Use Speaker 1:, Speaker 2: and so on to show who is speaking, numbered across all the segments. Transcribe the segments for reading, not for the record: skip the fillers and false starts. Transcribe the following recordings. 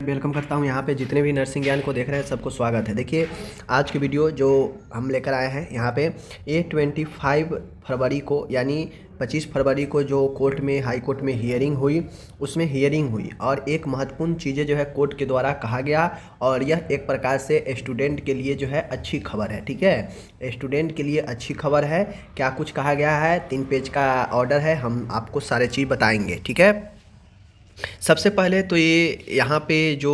Speaker 1: Welcome करता हूं। यहाँ पे जितने भी नर्सिंग ज्ञान को देख रहे हैं सबको स्वागत है। देखिए आज की वीडियो जो हम लेकर आए हैं यहाँ पे ये 25 फरवरी को यानी 25 फरवरी को जो कोर्ट में हाई कोर्ट में हियरिंग हुई उसमें हियरिंग हुई और एक महत्वपूर्ण चीज़ें जो है कोर्ट के द्वारा कहा गया और यह एक प्रकार से स्टूडेंट के लिए जो है अच्छी खबर है। ठीक है, स्टूडेंट के लिए अच्छी खबर है। क्या कुछ कहा गया है, 3 पेज का ऑर्डर है, हम आपको सारे चीज़ बताएंगे। ठीक है, सबसे पहले तो ये यहाँ पे जो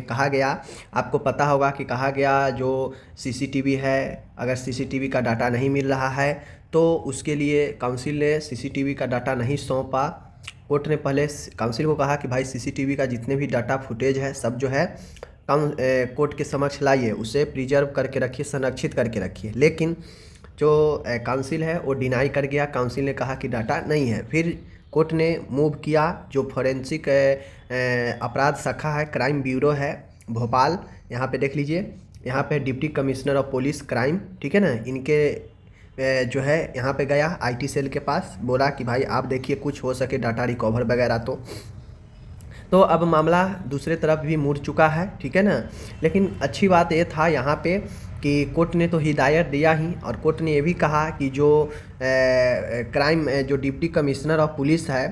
Speaker 1: कहा गया, आपको पता होगा कि कहा गया जो सीसीटीवी है, अगर सीसीटीवी का डाटा नहीं मिल रहा है तो उसके लिए काउंसिल ने सीसीटीवी का डाटा नहीं सौंपा। कोर्ट ने पहले काउंसिल को कहा कि भाई सीसीटीवी का जितने भी डाटा फुटेज है सब जो है कोर्ट के समक्ष लाइए, उसे प्रिजर्व करके रखिए, संरक्षित करके रखिए। लेकिन जो काउंसिल है वो डिनाई कर गया। काउंसिल ने कहा कि डाटा नहीं है। फिर कोर्ट ने मूव किया, जो फॉरेंसिक अपराध शाखा है, क्राइम ब्यूरो है भोपाल, यहाँ पे देख लीजिए, यहाँ पे deputy commissioner of police crime, ठीक है ना, इनके जो है यहाँ पे गया आईटी सेल के पास, बोला कि भाई आप देखिए कुछ हो सके डाटा रिकवर वगैरह। तो अब मामला दूसरे तरफ भी मुड़ चुका है। ठीक है ना, लेकिन अच्छी बात ये था यहाँ पे कि कोर्ट ने तो हिदायत दिया ही और कोर्ट ने ये भी कहा कि जो क्राइम जो डिप्टी कमिश्नर ऑफ पुलिस है,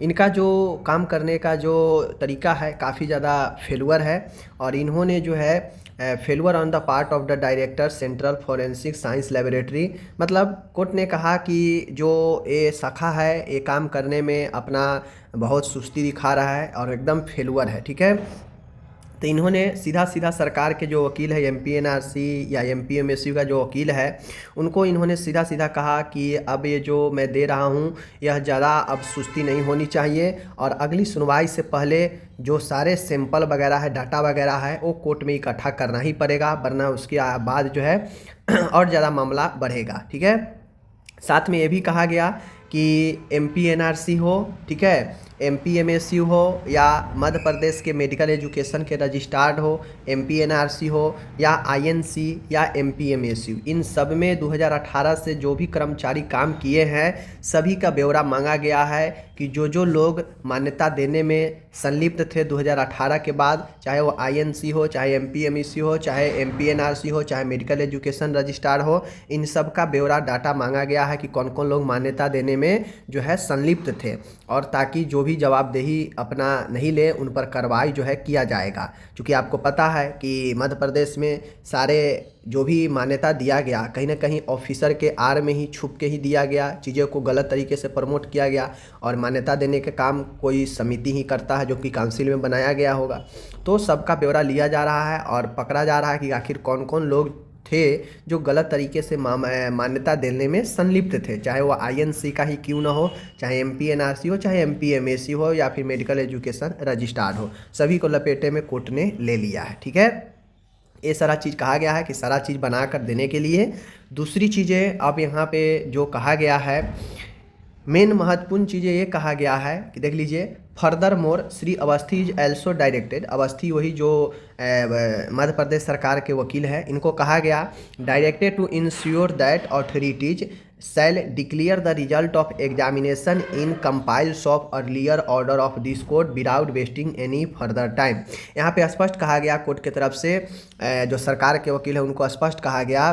Speaker 1: इनका जो काम करने का जो तरीका है काफ़ी ज़्यादा फेलुअर है और इन्होंने जो है failure on the part of the director central forensic science laboratory, मतलब कोर्ट ने कहा कि जो ये शाखा है ये काम करने में अपना बहुत सुस्ती दिखा रहा है और एकदम फेलुअर है। ठीक है, तो इन्होंने सीधा सीधा सरकार के जो वकील है एमपीएनआरसी या एमपीएमएसयू का जो वकील है उनको इन्होंने सीधा सीधा कहा कि अब ये जो मैं दे रहा हूँ यह ज़्यादा अब सुस्ती नहीं होनी चाहिए और अगली सुनवाई से पहले जो सारे सैंपल वगैरह है, डाटा वगैरह है, वो कोर्ट में इकट्ठा करना ही पड़ेगा, वरना उसके बाद जो है और ज़्यादा मामला बढ़ेगा। ठीक है, साथ में ये भी कहा गया कि एमपीएनआरसी हो, ठीक है, एमपीएमएसयू हो या मध्य प्रदेश के मेडिकल एजुकेशन के रजिस्ट्रार्ड हो, एमपीएनआरसी हो या आईएनसी या एमपीएमएसयू, इन सब में 2018 से जो भी कर्मचारी काम किए हैं सभी का ब्यौरा मांगा गया है कि जो लोग मान्यता देने में संलिप्त थे 2018 के बाद, चाहे वो आईएनसी हो, चाहे एमपीएमएसयू हो, चाहे एमपीएनआरसी हो, चाहे मेडिकल एजुकेशन रजिस्ट्रार हो, इन सब का ब्यौरा डाटा मांगा गया है कि कौन कौन लोग मान्यता देने में जो है संलिप्त थे, और ताकि जो भी जवाबदेही अपना नहीं ले उन पर कार्रवाई जो है किया जाएगा। क्योंकि आपको पता है कि मध्य प्रदेश में सारे जो भी मान्यता दिया गया कहीं ना कहीं ऑफिसर के आड़ में ही छुप के ही दिया गया, चीज़ों को गलत तरीके से प्रमोट किया गया और मान्यता देने के काम कोई समिति ही करता है जो कि काउंसिल में बनाया गया होगा। तो सबका ब्यौरा लिया जा रहा है और पकड़ा जा रहा है कि आखिर कौन कौन लोग थे जो गलत तरीके से मान्यता देने में संलिप्त थे, चाहे वो आईएनसी का ही क्यों ना हो, चाहे एमपीएनआरसी हो, चाहे एमपीएमएससी हो या फिर मेडिकल एजुकेशन रजिस्ट्रार्ड हो, सभी को लपेटे में कोर्ट ने ले लिया है। ठीक है, ये सारा चीज़ कहा गया है कि सारा चीज़ बना कर देने के लिए। दूसरी चीज़ें अब यहाँ पे जो कहा गया है, मेन महत्वपूर्ण चीज़ें ये कहा गया है कि देख लीजिए, further more Shri Awasthi is also directed, Awasthi वही जो मध्य प्रदेश सरकार के वकील है, इनको कहा गया directed to ensure that authorities shall declare the result of examination in compliance of earlier order of this court without wasting any further time. यहाँ पे स्पष्ट कहा गया कोर्ट की तरफ से, जो सरकार के वकील है उनको स्पष्ट कहा गया,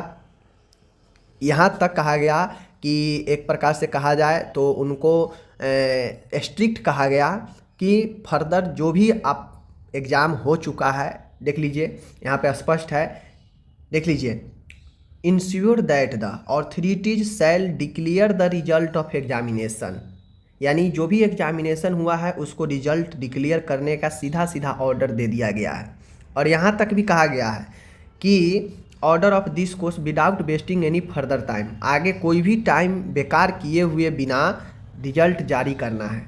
Speaker 1: यहाँ तक कहा गया कि एक प्रकार से कहा जाए तो उनको स्ट्रिक्ट कहा गया कि फर्दर जो भी आप एग्ज़ाम हो चुका है, देख लीजिए यहाँ पे स्पष्ट है, देख लीजिए, ensure that the authorities shall declare the result of examination, यानी जो भी एग्जामिनेशन हुआ है उसको रिजल्ट डिक्लेयर करने का सीधा सीधा ऑर्डर दे दिया गया है। और यहाँ तक भी कहा गया है कि order of this course without wasting any further time, आगे कोई भी टाइम बेकार किए हुए बिना रिजल्ट जारी करना है।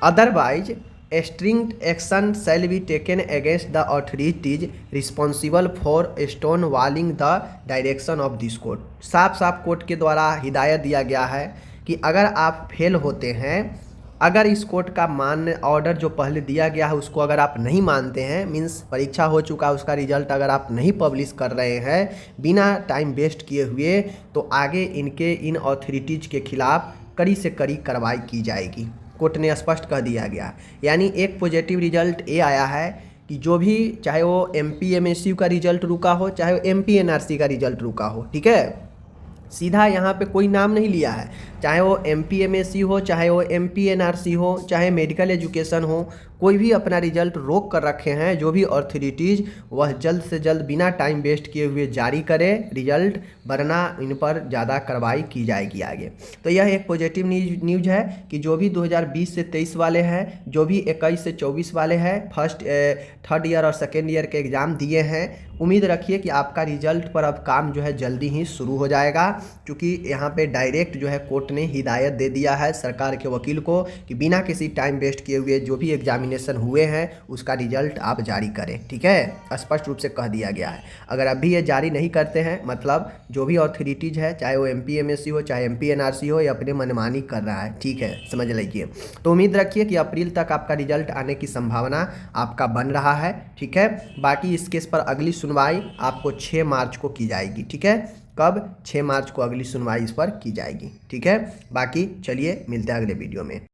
Speaker 1: Otherwise strict action shall be taken against the authorities responsible for stone वॉलिंग the direction of this court. साफ साफ कोर्ट के द्वारा हिदायत दिया गया है कि अगर आप फेल होते हैं, अगर इस कोर्ट का मान्य ऑर्डर जो पहले दिया गया है उसको अगर आप नहीं मानते हैं, मीन्स परीक्षा हो चुका उसका रिजल्ट अगर आप नहीं पब्लिश कर रहे हैं बिना टाइम वेस्ट किए हुए, तो आगे इन ऑथोरिटीज़ के खिलाफ कड़ी से कड़ी कार्रवाई की जाएगी। कोर्ट ने स्पष्ट कह दिया गया। यानी एक पॉजिटिव रिजल्ट ये आया है कि जो भी, चाहे वो MPMSU का रिजल्ट रुका हो, चाहे वो MPNRC का रिजल्ट रुका हो, ठीक है, सीधा यहाँ पे कोई नाम नहीं लिया है। चाहे वो MPMSU हो, चाहे वो MPNRC हो, चाहे मेडिकल एजुकेशन हो, कोई भी अपना रिजल्ट रोक कर रखे हैं। जो भी अथॉरिटीज़ वह जल्द से जल्द बिना टाइम वेस्ट किए हुए जारी करें रिजल्ट, वरना इन पर ज़्यादा कार्रवाई की जाएगी आगे। तो यह एक पॉजिटिव न्यूज़ है कि जो भी 2020 से 23 वाले हैं, जो भी 21 से 24 वाले हैं, फर्स्ट थर्ड ईयर और सेकेंड ईयर के एग्ज़ाम दिए हैं, उम्मीद रखिए कि आपका रिजल्ट पर अब काम जो है जल्दी ही शुरू हो जाएगा। क्योंकि यहाँ पे डायरेक्ट जो है कोर्ट ने हिदायत दे दिया है सरकार के वकील को कि बिना किसी टाइम वेस्ट किए हुए जो भी एग्जामिनेशन हुए हैं उसका रिजल्ट आप जारी करें, ठीक है, स्पष्ट रूप से कह दिया गया है। अगर अभी ये जारी नहीं करते हैं, मतलब जो भी अथॉरिटीज़ है, चाहे वो MPMSU हो, चाहे MPNRC हो, ये अपने मनमानी कर रहा है, ठीक है, समझ लीजिए। तो उम्मीद रखिए कि अप्रैल तक आपका रिजल्ट आने की संभावना आपका बन रहा है, ठीक है। बाकी इस केस पर अगली सुनवाई आपको 6 मार्च को की जाएगी, ठीक है। कब? 6 मार्च को अगली सुनवाई इस पर की जाएगी, ठीक है। बाकी चलिए मिलते हैं अगले वीडियो में।